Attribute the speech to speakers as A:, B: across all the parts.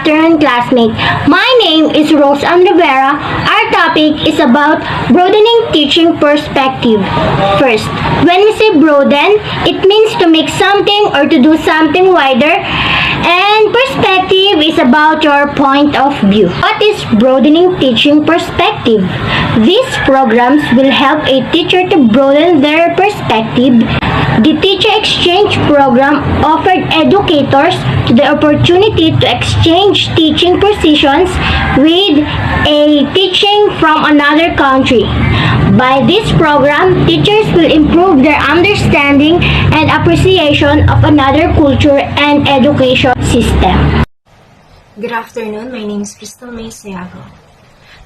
A: afternoon, classmates. My name is Rose Rivera. Our topic is about broadening teaching perspective. First, when we say broaden, it means to make something or to do something wider, and perspective is about your point of view. What is broadening teaching perspective? These programs will help a teacher to broaden their perspective. The Teacher Exchange Program offered educators the opportunity to exchange teaching positions with a teaching from another country. By this program, teachers will improve their understanding and appreciation of another culture and education system.
B: Good afternoon, my name is Crystal May Sayago.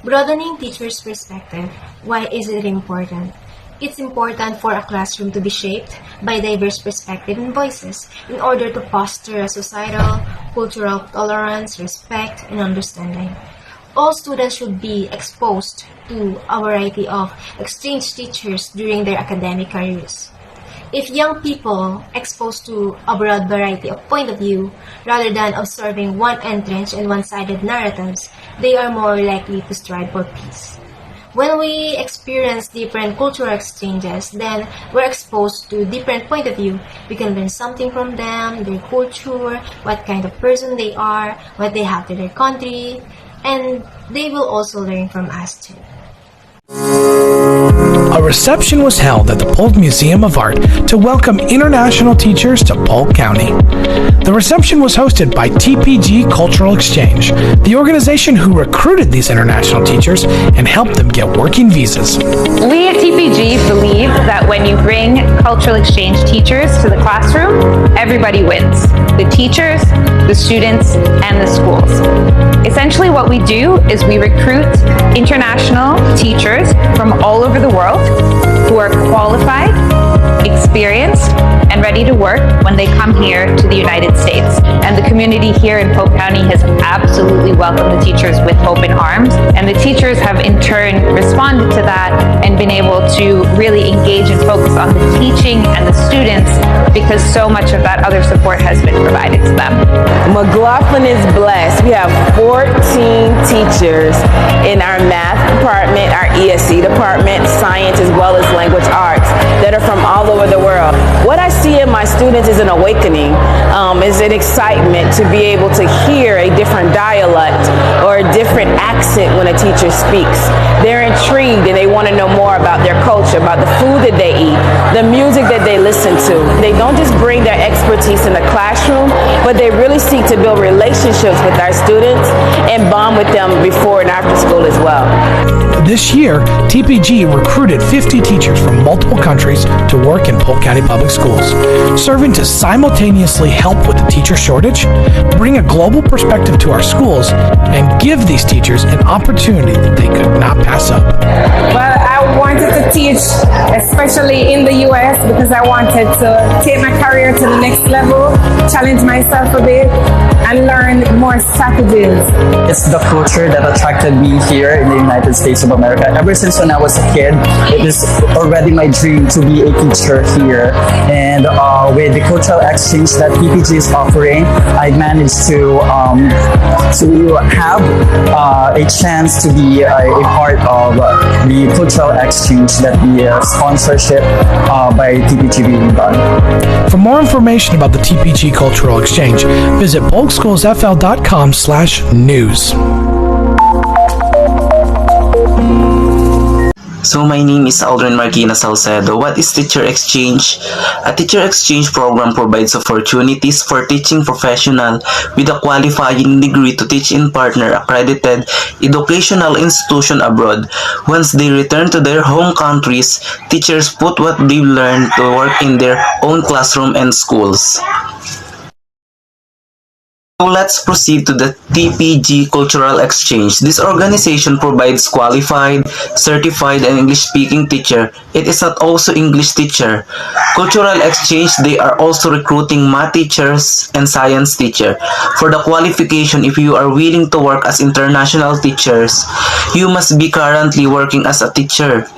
B: Broadening teachers' perspective. Why is it important? It's important for a classroom to be shaped by diverse perspectives and voices in order to foster a societal, cultural tolerance, respect, and understanding. All students should be exposed to a variety of exchange teachers during their academic careers. If young people exposed to a broad variety of point of view, rather than observing one entrenched and one-sided narratives, they are more likely to strive for peace. When we experience different cultural exchanges, then we're exposed to different point of view. We can learn something from them, their culture, what kind of person they are, what they have to their country, and they will also learn from us too.
C: A reception was held at the Polk Museum of Art to welcome international teachers to Polk County. The reception was hosted by TPG Cultural Exchange, the organization who recruited these international teachers and helped them get working visas.
D: We at TPG believe that when you bring cultural exchange teachers to the classroom, everybody wins. The teachers, the students, and the schools. Essentially what we do is we recruit international teachers from all over the world who are qualified, experienced, and ready to work when they come here to the United States. And the community here in Polk County has absolutely welcomed the teachers with open arms, and the teachers have in turn responded to that and been able to really engage and focus on the teaching and the students because so much of that other support has been provided to them.
E: McLaughlin is blessed. We have 14 teachers in our math department, our ESC department, science, as well as language arts that are from all over the world. What I see in my students is an awakening, is an excitement to be able to hear a different dialect or a different accent when a teacher speaks. They're intrigued and they want to know more about their culture, about the food that they eat, the music that they listen to. They don't just bring their expertise in the classroom, but they really seek to build relationships with our students and bond with them before and after school as well.
C: This year, TPG recruited 50 teachers from multiple countries to work in Polk County Public Schools, serving to simultaneously help with the teacher shortage, bring a global perspective to our schools, and give these teachers an opportunity that they could not pass up.
F: Well, I wanted to teach, especially in the US, because I wanted to take my career to the next level, challenge myself a bit, and learn more strategies.
G: It's the culture that attracted me here in the United States of America. Ever since when I was a kid, it is already my dream to be a teacher here. And with the cultural exchange that PPG is offering, I managed to have a chance to be a part of the cultural exchange that the sponsorship by TPG being done.
C: For more information about the TPG Cultural Exchange, visit polkschoolsfl.com/news.
H: So my name is Aldrin Marquina Salcedo. What is Teacher Exchange? A Teacher Exchange program provides opportunities for teaching professionals with a qualifying degree to teach in partner accredited educational institution abroad. Once they return to their home countries, teachers put what they've learned to work in their own classroom and schools. So let's proceed to the TPG Cultural Exchange. This organization provides qualified, certified, and English-speaking teacher. It is not also English teacher. Cultural Exchange, they are also recruiting math teachers and science teacher. For the qualification, if you are willing to work as international teachers, you must be currently working as a teacher.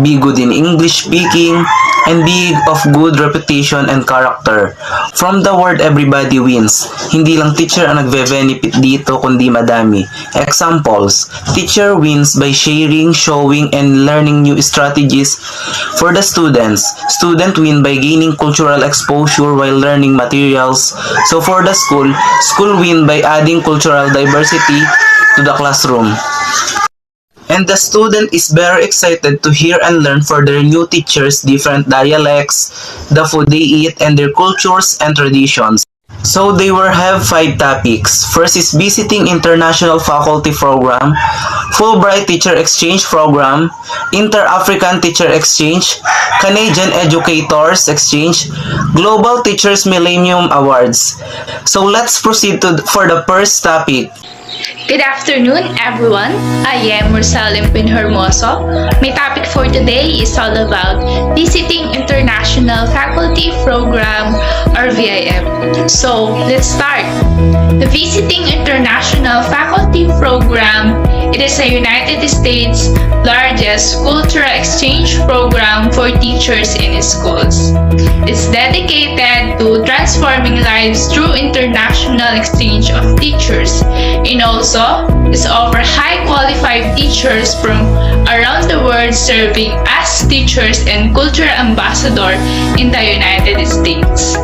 H: Be good in English speaking, and being of good reputation and character. From the word everybody wins, hindi lang teacher ang nagbe-benefit dito kundi madami. Examples, teacher wins by sharing, showing, and learning new strategies for the students. Student win by gaining cultural exposure while learning materials. So for the school win by adding cultural diversity to the classroom. And the student is very excited to hear and learn for their new teachers, different dialects, the food they eat, and their cultures and traditions. So they will have 5 topics. First is visiting international faculty program, Fulbright teacher exchange program, Inter-African teacher exchange, Canadian educators exchange, Global Teachers Millennium Awards. So let's proceed for the first topic.
I: Good afternoon, everyone. I am Rosalim Pinhermoso. My topic for today is all about visiting International Faculty Program or VIF. So, let's start. The Visiting International Faculty Program, it is a United States largest cultural exchange program for teachers in schools. It's dedicated to transforming lives through international exchange of teachers, and also it's offer high qualified teachers from around the world serving as teachers and cultural ambassador in the United States.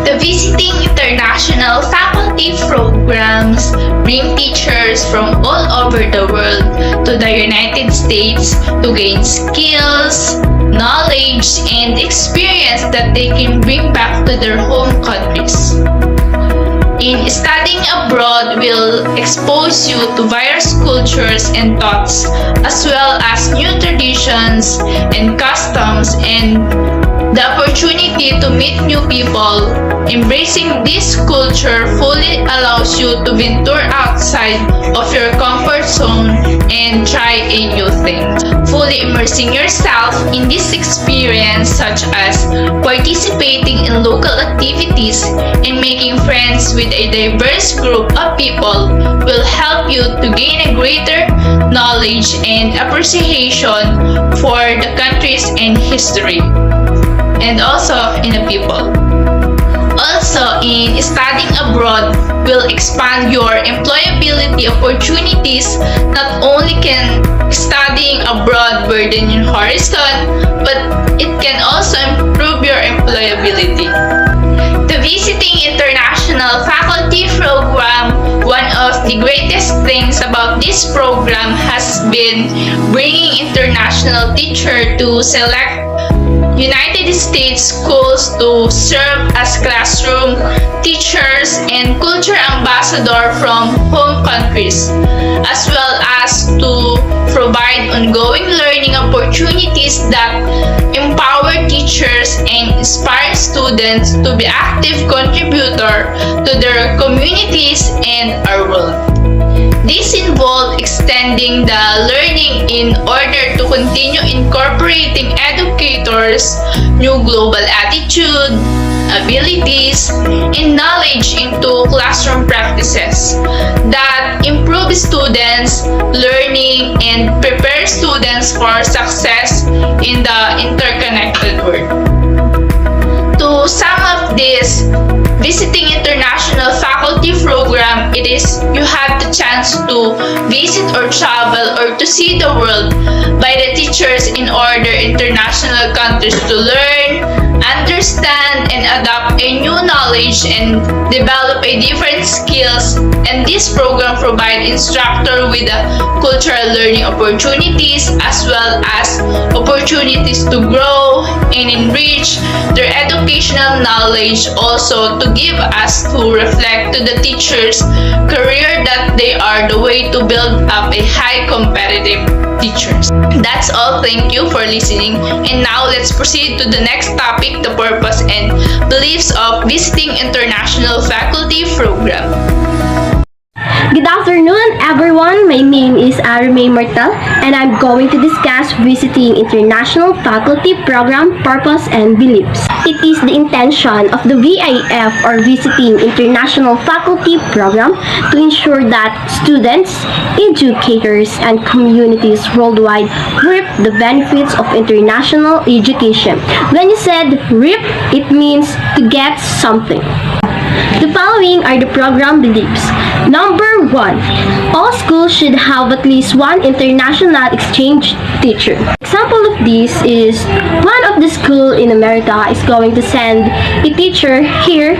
I: The Visiting International Faculty Programs bring teachers from all over the world to the United States to gain skills, knowledge, and experience that they can bring back to their home countries. In studying abroad will expose you to various cultures and thoughts, as well as new traditions and customs, and the opportunity to meet new people. Embracing this culture fully allows you to venture outside of your comfort zone and try a new thing. Fully immersing yourself in this experience, such as participating in local activities and making friends with a diverse group of people, will help you to gain a greater knowledge and appreciation for the countries and history, and also in the people. Also, in studying abroad will expand your employability opportunities. Not only can studying abroad broaden your horizon, but it can also improve your employability. The Visiting International Faculty Program, one of the greatest things about this program has been bringing international teachers to select United States schools to serve as classroom teachers and culture ambassador from home countries, as well as to provide ongoing learning opportunities that empower teachers and inspire students to be active contributor to their communities and our world. This involved extending the learning in order to continue incorporating educators' new global attitude, abilities, and knowledge into classroom practices that improve students' learning and prepare students for success in the interconnected world. To sum up this Visiting International Faculty Program, it is you have the chance to visit or travel or to see the world by the teachers in order international countries to learn, understand, and adopt a new knowledge and develop a different skills. And this program provides instructor with cultural learning opportunities, as well as opportunities to grow and enrich their educational knowledge, also to give us to reflect to the teachers' career that they are the way to build up a high competitive teachers. That's all. Thank you for listening. And now let's proceed to the next topic, the purpose and beliefs of Visiting International Faculty Program.
A: Good afternoon, everyone. My name is Arame Martel, and I'm going to discuss visiting international faculty program purpose and beliefs. It is the intention of the VIF or Visiting International Faculty Program to ensure that students, educators, and communities worldwide reap the benefits of international education. When you said reap, it means to get something. The following are the program beliefs. Number 1. All schools should have at least one international exchange teacher. Example of this is one of the school in America is going to send a teacher here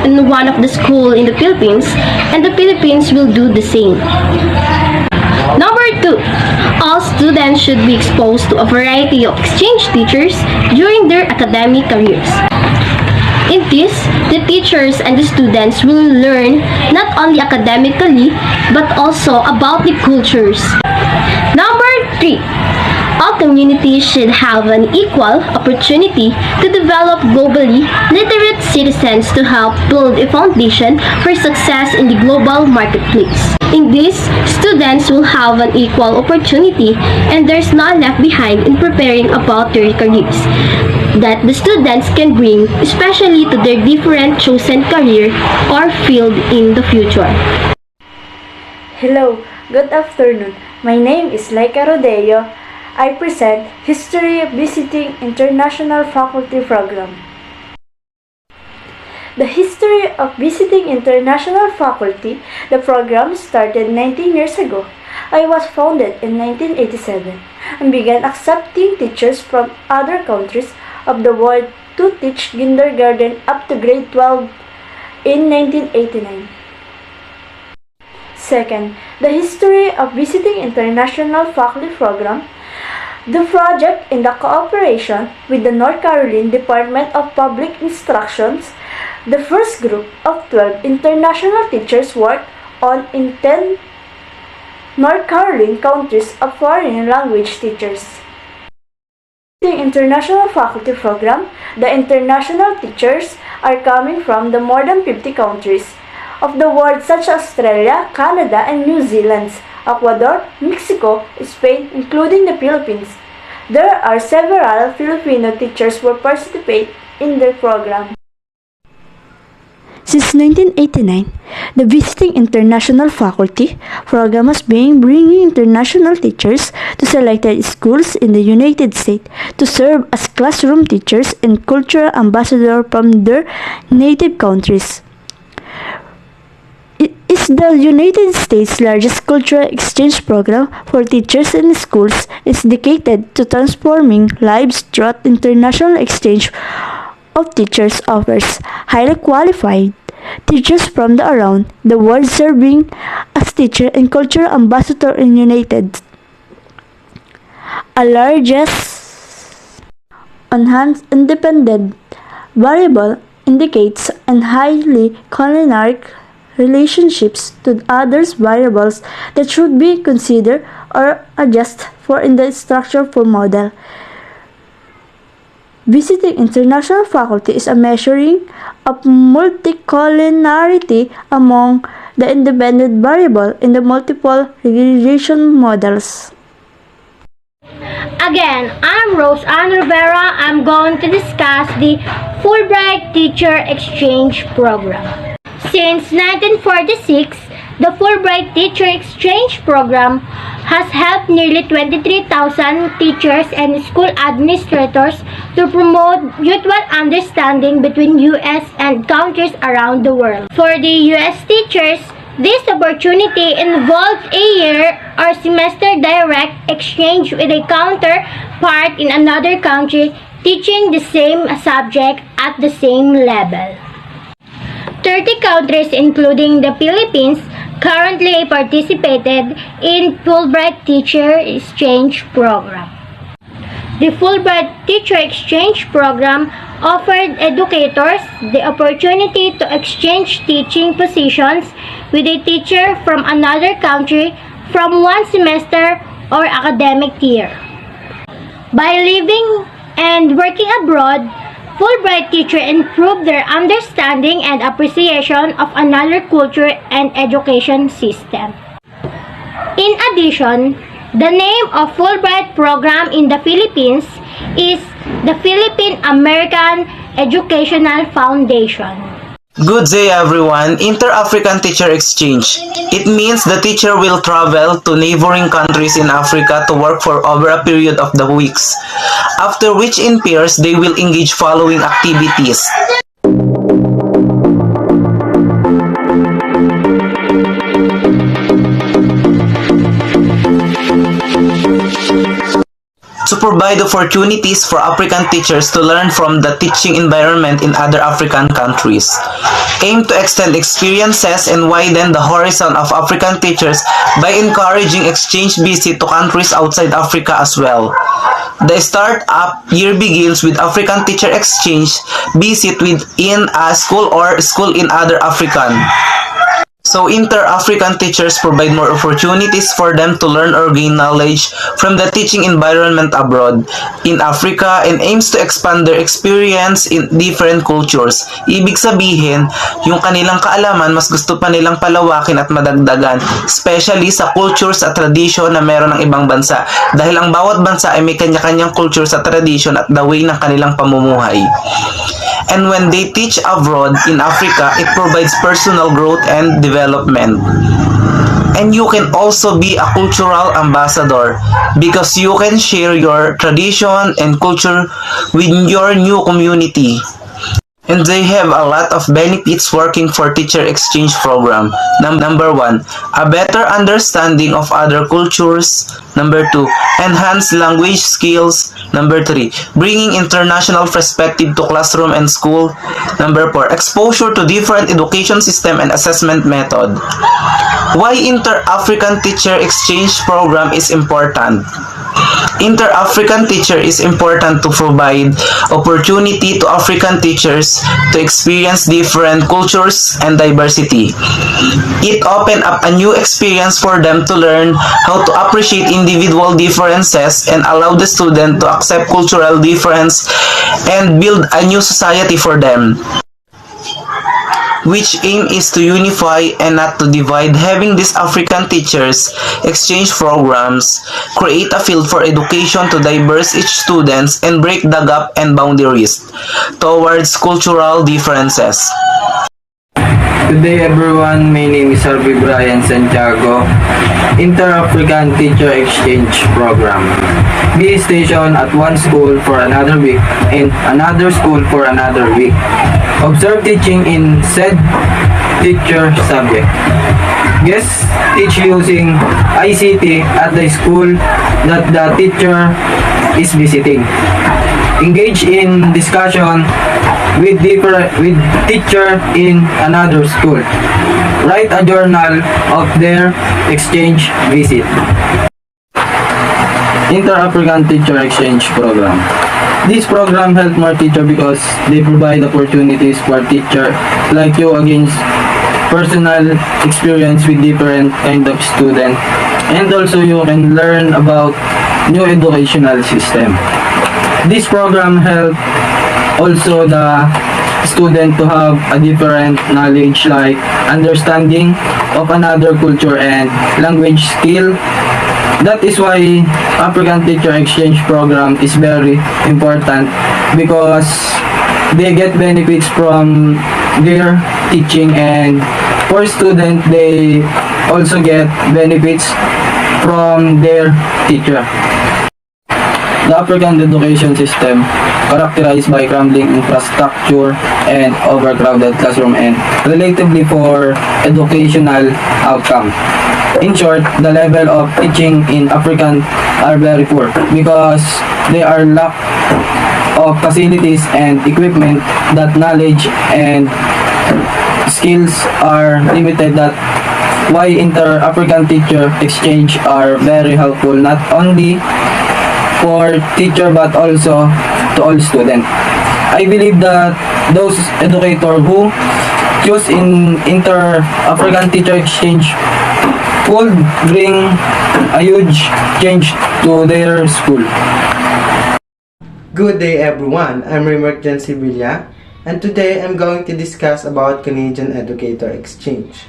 A: in one of the school in the Philippines, and the Philippines will do the same. Number 2. All students should be exposed to a variety of exchange teachers during their academic careers. In this, the teachers and the students will learn not only academically but also about the cultures. Number 3. All communities should have an equal opportunity to develop globally literate citizens to help build a foundation for success in the global marketplace. In this, students will have an equal opportunity and there's none left behind in preparing about their careers that the students can bring, especially to their different chosen career or field in the future.
J: Hello, good afternoon. My name is Laika Rodeo. I present History of Visiting International Faculty Program. The history of visiting international faculty, the program started 19 years ago. I was founded in 1987 and began accepting teachers from other countries of the world to teach kindergarten up to grade 12 in 1989. Second, the history of visiting international faculty program. The project in the cooperation with the North Carolina Department of Public Instructions, the first group of 12 international teachers worked on in 10 North Carolina countries of foreign language teachers. The international faculty program, the international teachers are coming from the more than 50 countries of the world such as Australia, Canada, and New Zealand, Ecuador, Mexico, Spain, including the Philippines. There are several Filipino teachers who participate in the program.
K: Since 1989, the Visiting International Faculty program has been bringing international teachers to selected schools in the United States to serve as classroom teachers and cultural ambassadors from their native countries. It is the United States' largest cultural exchange program for teachers and schools. Is dedicated to transforming lives through international exchange of teachers offers highly qualified teachers from around the world serving as teacher and cultural ambassador in United. A largest enhanced independent variable indicates and highly culinary relationships to others variables that should be considered or adjusted for in the structure for model. Visiting international faculty is a measuring of multicollinearity among the independent variable in the multiple regression models.
A: Again, I'm Rose Ann Rivera. I'm going to discuss the Fulbright Teacher Exchange Program. Since 1946, the Fulbright Teacher Exchange Program has helped nearly 23,000 teachers and school administrators to promote mutual understanding between U.S. and countries around the world. For the U.S. teachers, this opportunity involves a year or semester direct exchange with a counterpart in another country teaching the same subject at the same level. 30 countries, including the Philippines, currently participated in Fulbright Teacher Exchange Program. The Fulbright Teacher Exchange Program offered educators the opportunity to exchange teaching positions with a teacher from another country from one semester or academic year. By living and working abroad, Fulbright teacher improve their understanding and appreciation of another culture and education system. In addition, the name of Fulbright program in the Philippines is the Philippine American Educational Foundation.
H: Good day everyone. Inter-African Teacher Exchange. It means the teacher will travel to neighboring countries in Africa to work for over a period of the weeks, after which in pairs they will engage following activities. To provide opportunities for African teachers to learn from the teaching environment in other African countries. Aim to extend experiences and widen the horizon of African teachers by encouraging exchange visit to countries outside Africa as well. The start-up year begins with African teacher exchange visit within a school or school in other African. So inter-African teachers provide more opportunities for them to learn or gain knowledge from the teaching environment abroad in Africa and aims to expand their experience in different cultures. Ibig sabihin, yung kanilang kaalaman mas gusto pa nilang palawakin at madagdagan, especially sa cultures at tradition na meron ng ibang bansa. Dahil ang bawat bansa ay may kanya-kanyang culture sa tradition at the way ng kanilang pamumuhay. And when they teach abroad in Africa, it provides personal growth and development. And you can also be a cultural ambassador because you can share your tradition and culture with your new community. And they have a lot of benefits working for teacher exchange program. Number 1, a better understanding of other cultures. Number 2, enhanced language skills. Number 3, bringing international perspective to classroom and school. Number 4, exposure to different education system and assessment method. Why Inter-African Teacher Exchange Program is important? Inter-African teacher is important to provide opportunity to African teachers to experience different cultures and diversity. It opened up a new experience for them to learn how to appreciate individual differences and allow the student to accept cultural difference and build a new society for them, which aim is to unify and not to divide. Having these African teachers exchange programs create a field for education to diverse each students and break the gap and boundaries towards cultural differences.
L: Good day everyone, my name is Harvey Brian Santiago, Inter-African Teacher Exchange Program. Be stationed at one school for another week and another school for another week. Observe teaching in said teacher subject. Guest teach using ICT at the school that the teacher is visiting. Engage in discussion with teacher in another school. Write a journal of their exchange visit. Inter-African Teacher Exchange Program. This program helps more teachers because they provide opportunities for teachers like you against personal experience with different kind of student, and also you can learn about new educational system. This program helps also the student to have a different knowledge like understanding of another culture and language skill. That is why African Teacher Exchange Program is very important because they get benefits from their teaching, and for students they also get benefits from their teacher. The African education system characterized by crumbling infrastructure and overcrowded classroom and relatively poor educational outcome. In short, the level of teaching in African are very poor because they are lack of facilities and equipment, that knowledge and skills are limited. That why inter-African teacher exchange are very helpful not only for teacher but also to all students. I believe that those educators who choose in inter-African teacher exchange could bring a huge change to their school.
M: Good day everyone, I'm Remerk Sibilia, and today I'm going to discuss about Canadian Educator Exchange.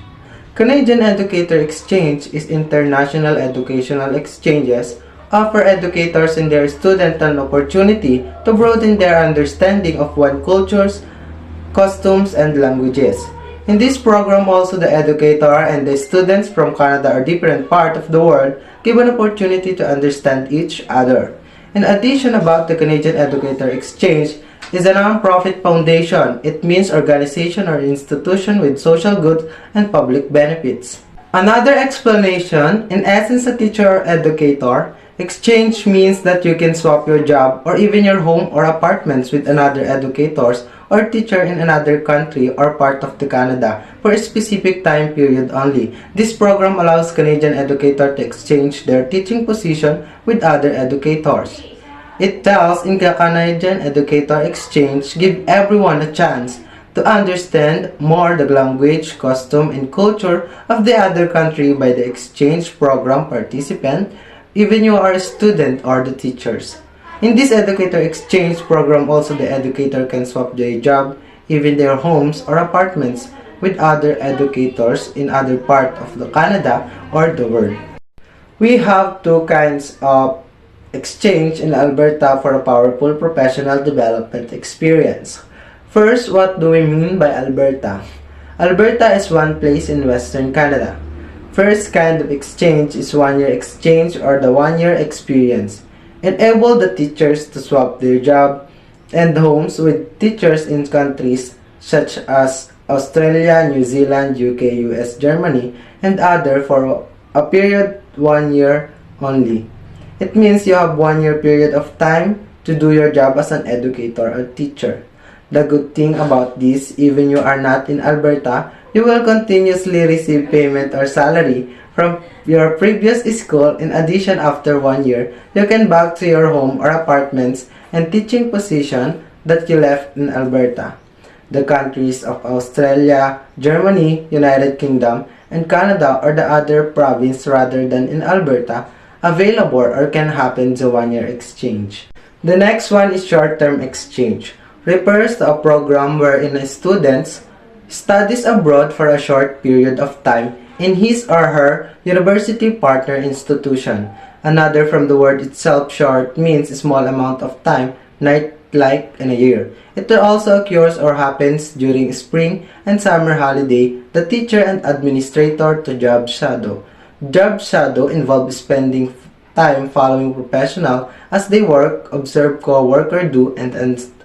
M: Canadian Educator Exchange is international educational exchanges offer educators and their students an opportunity to broaden their understanding of one cultures, customs, and languages. In this program also the educator and the students from Canada or different part of the world give an opportunity to understand each other. In addition about the Canadian Educator Exchange is a non-profit foundation. It means organization or institution with social good and public benefits. Another explanation, in essence a teacher or educator, exchange means that you can swap your job or even your home or apartments with another educators or teacher in another country or part of the Canada for a specific time period only. This program allows Canadian educators to exchange their teaching position with other educators. It tells in the Canadian Educator Exchange give everyone a chance to understand more the language, custom, and culture of the other country by the exchange program participant, even you are a student or the teachers. In this educator exchange program also the educator can swap their job, even their homes or apartments with other educators in other part of the Canada or the world. We have two kinds of exchange in Alberta for a powerful professional development experience. First, what do we mean by Alberta? Alberta is one place in Western Canada. First kind of exchange is one-year exchange or the one-year experience. Enable the teachers to swap their job and homes with teachers in countries such as Australia, New Zealand, UK, US, Germany, and other for a period 1 year only. It means you have 1 year period of time to do your job as an educator or teacher. The good thing about this, even you are not in Alberta, you will continuously receive payment or salary from your previous school. In addition, after 1 year, you can back to your home or apartments and teaching position that you left in Alberta. The countries of Australia, Germany, United Kingdom, and Canada or the other province rather than in Alberta available or can happen to 1 year exchange. The next one is short-term exchange. Refers to a program wherein a student studies abroad for a short period of time in his or her university partner institution. Another from the word itself, short means a small amount of time, not like in a year. It also occurs or happens during spring and summer holiday. The teacher and administrator to job shadow. Job shadow involves spending time following professional as they work, observe co-worker do, and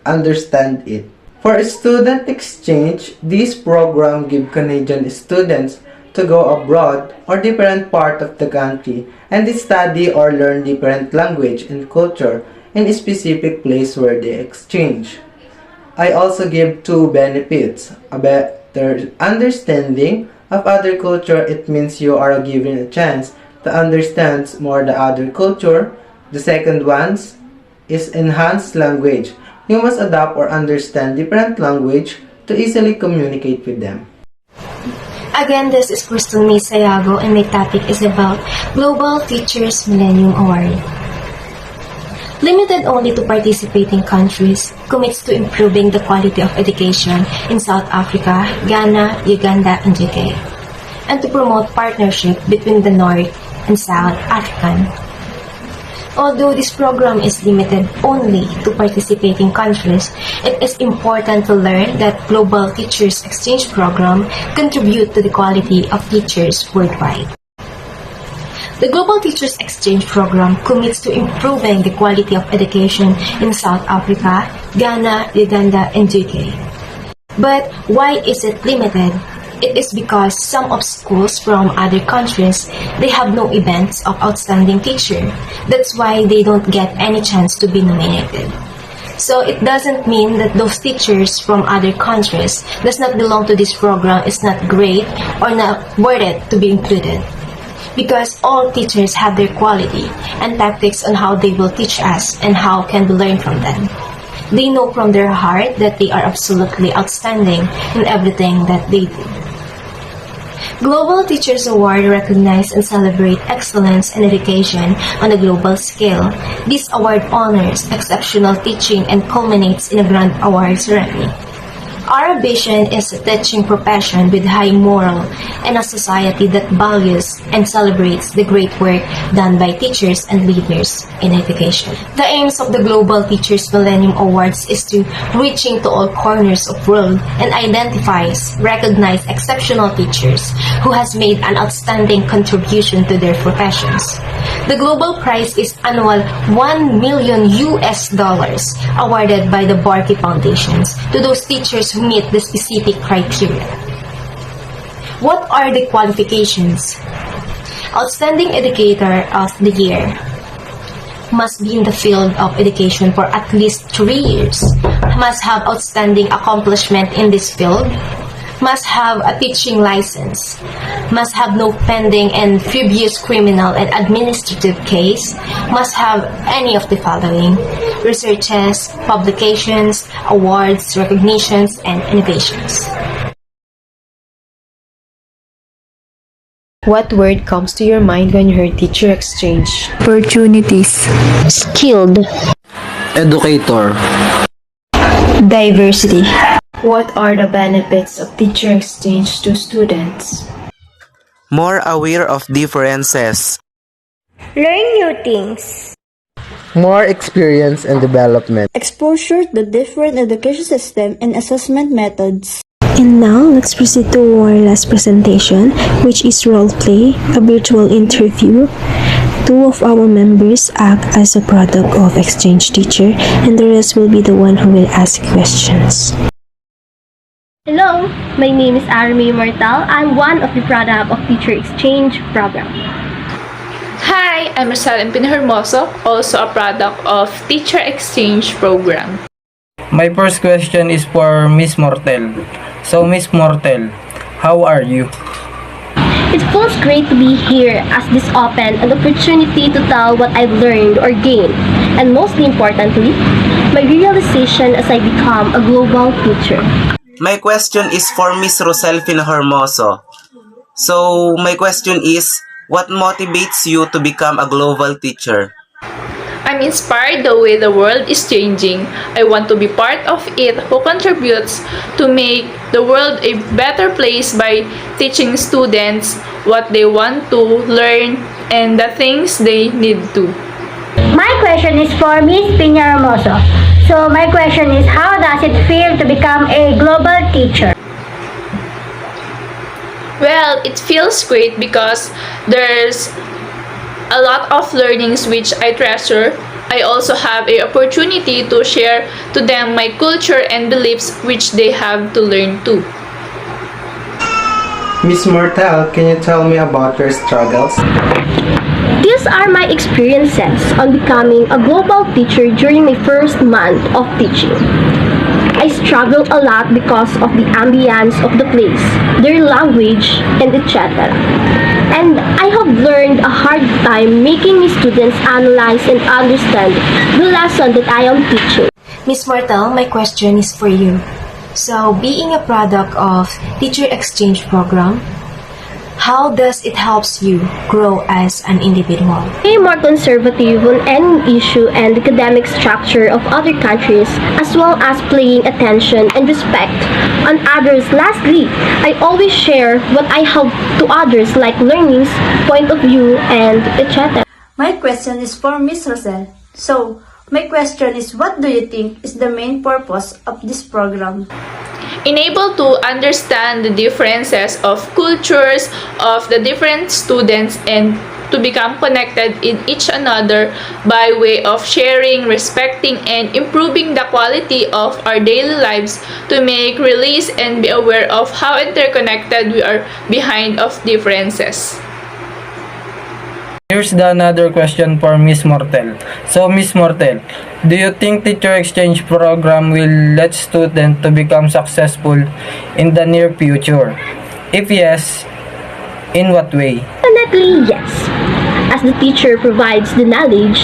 M: understand it. For student exchange, this program gives Canadian students to go abroad or different part of the country and study or learn different language and culture in a specific place where they exchange. I also give two benefits. A better understanding of other culture. It means you are given a chance to understand more the other culture. The second one is enhanced language. You must adapt or understand different language to easily communicate with them.
B: Again, this is Crystal May Sayago and my topic is about Global Teachers Millennium Award. Limited only to participating countries, commits to improving the quality of education in South Africa, Ghana, Uganda, and UK, and to promote partnership between the North and South African. Although this program is limited only to participating countries, it is important to learn that Global Teachers Exchange Program contribute to the quality of teachers worldwide. The Global Teachers Exchange Program commits to improving the quality of education in South Africa, Ghana, Uganda, and UK. But why is it limited? It is because some of schools from other countries, they have no events of outstanding teacher. That's why they don't get any chance to be nominated. So it doesn't mean that those teachers from other countries does not belong to this program, is not great or not worth it to be included. Because all teachers have their quality and tactics on how they will teach us and how can we learn from them. They know from their heart that they are absolutely outstanding in everything that they do. Global Teachers Award recognize and celebrate excellence in education on a global scale. This award honors exceptional teaching and culminates in a grand award ceremony. Our vision is a teaching profession with high moral and a society that values and celebrates the great work done by teachers and leaders in education. The aims of the Global Teachers Millennium Awards is to reaching to all corners of world and identifies, recognize exceptional teachers who has made an outstanding contribution to their professions. The global prize is annual $1 million awarded by the Barkey Foundations to those teachers who meet the specific criteria. What are the qualifications? Outstanding Educator of the Year must be in the field of education for at least 3 years, must have outstanding accomplishment in this field, must have a teaching license, must have no pending and previous criminal and administrative case, must have any of the following: researches, publications, awards, recognitions, and innovations.
N: What word comes to your mind when you hear teacher exchange?
O: Opportunities.
A: Skilled.
L: Educator.
O: Diversity.
N: What are the benefits of teacher exchange to students?
H: More aware of differences.
A: Learn new things.
M: More experience and development.
K: Exposure to different education system and assessment methods.
O: And now, let's proceed to our last presentation, which is role play, a virtual interview. Two of our members act as a product of exchange teacher, and the rest will be the one who will ask questions.
A: Hello, my name is Army Martal. I'm one of the product of Teacher Exchange Program.
I: Hi, I'm Rosalyn Pinhermoso, also a product of Teacher Exchange Program.
L: My first question is for Miss Mortel. So, Miss Mortel, how are you?
A: It feels great to be here as this open an opportunity to tell what I've learned or gained, and mostly importantly, my realization as I become a global teacher.
H: My question is for Miss Roselfin Hermoso. So, my question is, what motivates you to become a global teacher?
I: I'm inspired the way the world is changing. I want to be part of it who contributes to make the world a better place by teaching students what they want to learn and the things they need to.
A: My question is for Miss Piña Hermoso. So my question is, how does it feel to become a global teacher?
I: Well, it feels great because there's a lot of learnings which I treasure. I also have an opportunity to share to them my culture and beliefs which they have to learn too.
M: Miss Mortel, can you tell me about your struggles?
A: These are my experiences on becoming a global teacher during my first month of teaching. I struggled a lot because of the ambience of the place, their language, and etc. And I have learned a hard time making my students analyze and understand the lesson that I am teaching.
B: Miss Mortel, my question is for you. So, being a product of Teacher Exchange Program, how does it helps you grow as an individual?
A: Be more conservative on any issue and academic structure of other countries, as well as paying attention and respect on others. Lastly, I always share what I have to others, like learnings, point of view, and etc.
K: My question is for Miss Rosel. So, my question is, what do you think is the main purpose of this program?
I: Enable to understand the differences of cultures of the different students and to become connected in each another by way of sharing, respecting, and improving the quality of our daily lives to make release and be aware of how interconnected we are behind of differences.
L: Here's the another question for Miss Mortel. So, Miss Mortel, do you think teacher exchange program will let students to become successful in the near future? If yes, in what way?
A: Definitely yes. As the teacher provides the knowledge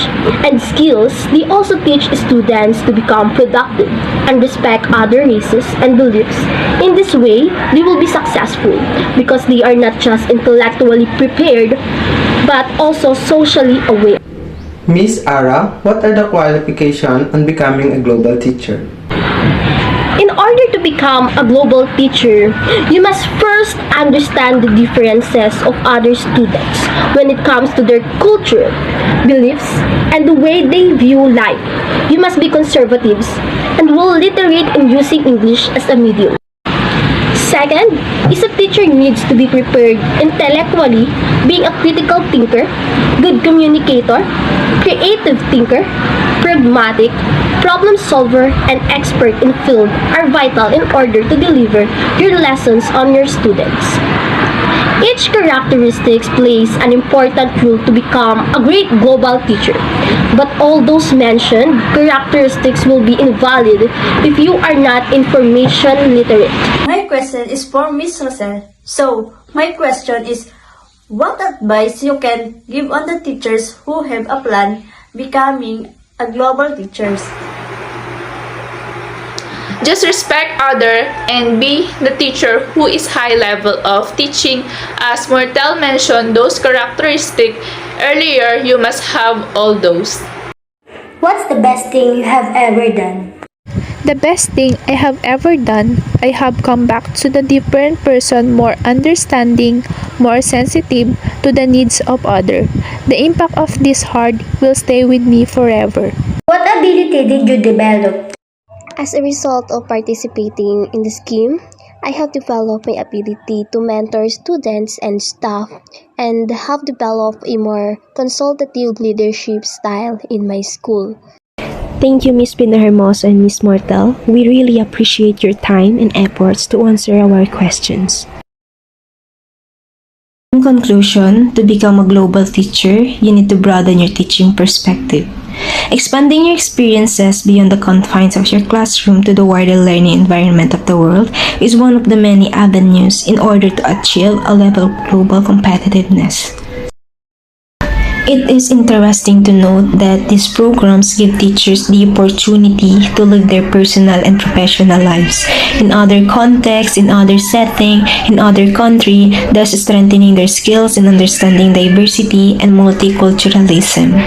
A: and skills, they also teach students to become productive and respect other races and beliefs. In this way, they will be successful because they are not just intellectually prepared but also socially aware.
M: Miss Ara, what are the qualifications on becoming a global teacher?
A: In order to become a global teacher, you must first understand the differences of other students when it comes to their culture, beliefs, and the way they view life. You must be conservatives and well literate in using English as a medium. Second, is a teacher needs to be prepared intellectually, being a critical thinker, good communicator, creative thinker, pragmatic, problem solver, and expert in field are vital in order to deliver your lessons on your students. Each characteristic plays an important role to become a great global teacher, but all those mentioned characteristics will be invalid if you are not information literate.
J: My question is for Miss Rosel. So, my question is, what advice you can give on the teachers who have a plan becoming a global teachers?
I: Just respect other and be the teacher who is high level of teaching. As Mortel mentioned those characteristics earlier, you must have all those.
A: What's the best thing you have ever done?
P: The best thing I have ever done, I have come back to the different person more understanding, more sensitive to the needs of other. The impact of this hard will stay with me forever.
A: What ability did you develop?
Q: As a result of participating in the scheme, I have developed my ability to mentor students and staff and have developed a more consultative leadership style in my school.
O: Thank you, Ms. Pinahermosa and Ms. Mortel. We really appreciate your time and efforts to answer our questions. In conclusion, to become a global teacher, you need to broaden your teaching perspective. Expanding your experiences beyond the confines of your classroom to the wider learning environment of the world is one of the many avenues in order to achieve a level of global competitiveness. It is interesting to note that these programs give teachers the opportunity to live their personal and professional lives in other contexts, in other settings, in other country, thus strengthening their skills in understanding diversity and multiculturalism.